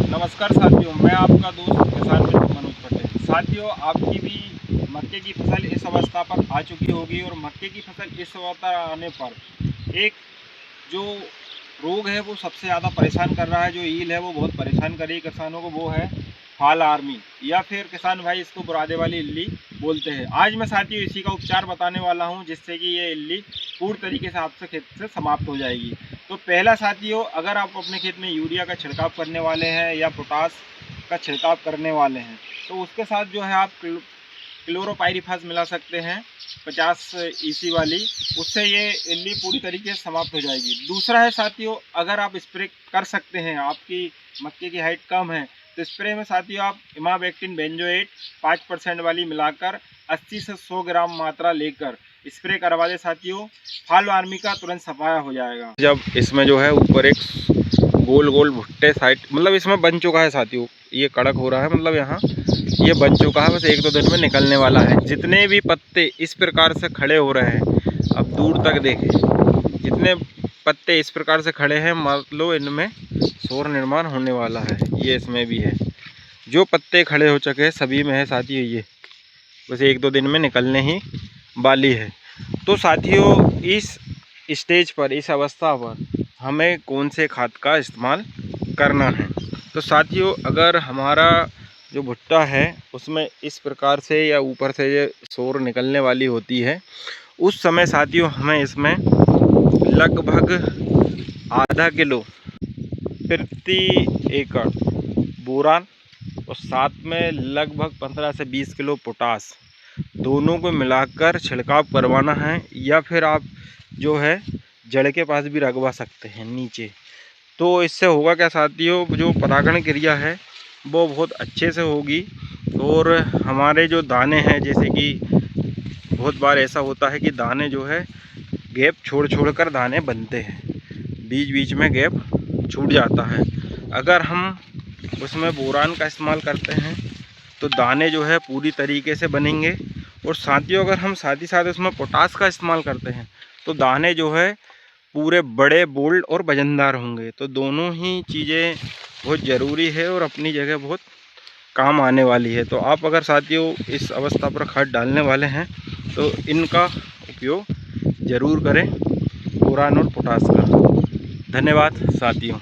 नमस्कार साथियों, मैं आपका दोस्त किसान मित्र मनोज पटेल। साथियों, आपकी भी मक्के की फसल इस अवस्था पर आ चुकी होगी और मक्के की फसल इस अवस्था आने पर एक जो रोग है वो सबसे ज़्यादा परेशान कर रहा है, जो ईल है वो बहुत परेशान कर रही है किसानों को, वो है फाल आर्मी या फिर किसान भाई इसको बुरादे वाली इल्ली बोलते हैं। आज मैं साथियों इसी का उपचार बताने वाला हूं, जिससे कि ये इल्ली पूर्ण तरीके से आपसे खेत से समाप्त हो जाएगी। तो पहला साथियों, अगर आप अपने खेत में यूरिया का छिड़काव करने वाले हैं या पोटास का छिड़काव करने वाले हैं तो उसके साथ जो है आप क्लोरोपाइरीफास मिला सकते हैं 50 ईसी वाली, उससे ये इल्ली पूरी तरीके से समाप्त हो जाएगी। दूसरा है साथियों, अगर आप स्प्रे कर सकते हैं, आपकी मक्के की हाइट कम है तो स्प्रे में साथियों आप इमामेक्टिन बेंजोएट 5% वाली मिलाकर 80 से 100 ग्राम मात्रा लेकर स्प्रे करवा दे साथियों, फाल आर्मी का तुरंत सफाया हो जाएगा। जब इसमें जो है ऊपर एक गोल गोल भुट्टे साइड मतलब इसमें बन चुका है साथियों, ये कड़क हो रहा है, मतलब यहाँ ये बन चुका है, बस 1-2 दिन में निकलने वाला है। जितने भी पत्ते इस प्रकार से खड़े हो रहे हैं, अब दूर तक देखें, जितने पत्ते इस प्रकार से खड़े हैं मतलब इनमें सौर निर्माण होने वाला है। ये इसमें भी है, जो पत्ते खड़े हो चुके हैं सभी में है साथियों, ये बस 1-2 दिन में निकलने ही वाली है। तो साथियों इस स्टेज पर, इस अवस्था पर हमें कौन से खाद का इस्तेमाल करना है। तो साथियों अगर हमारा जो भुट्टा है उसमें इस प्रकार से या ऊपर से ये सौर निकलने वाली होती है, उस समय साथियों हमें इसमें लगभग आधा किलो प्रति एकड़ बोरान और साथ में लगभग 15 से 20 किलो पोटास, दोनों को मिलाकर छिड़काव करवाना है। या फिर आप जो है जड़ के पास भी रखवा सकते हैं नीचे। तो इससे होगा क्या साथियों, जो परागण क्रिया है वो बहुत अच्छे से होगी और हमारे जो दाने हैं, जैसे कि बहुत बार ऐसा होता है कि दाने जो है गैप छोड़ छोड़ कर दाने बनते हैं, बीच बीच में गैप छूट जाता है। अगर हम उसमें बोरान का इस्तेमाल करते हैं तो दाने जो है पूरी तरीके से बनेंगे। और साथियों अगर हम साथ ही साथ उसमें पोटास का इस्तेमाल करते हैं तो दाने जो है पूरे बड़े, बोल्ड और वजनदार होंगे। तो दोनों ही चीज़ें बहुत ज़रूरी है और अपनी जगह बहुत काम आने वाली है। तो आप अगर साथियों इस अवस्था पर खाद डालने वाले हैं तो इनका उपयोग ज़रूर करें, बोरान और पोटास का। धन्यवाद साथियों।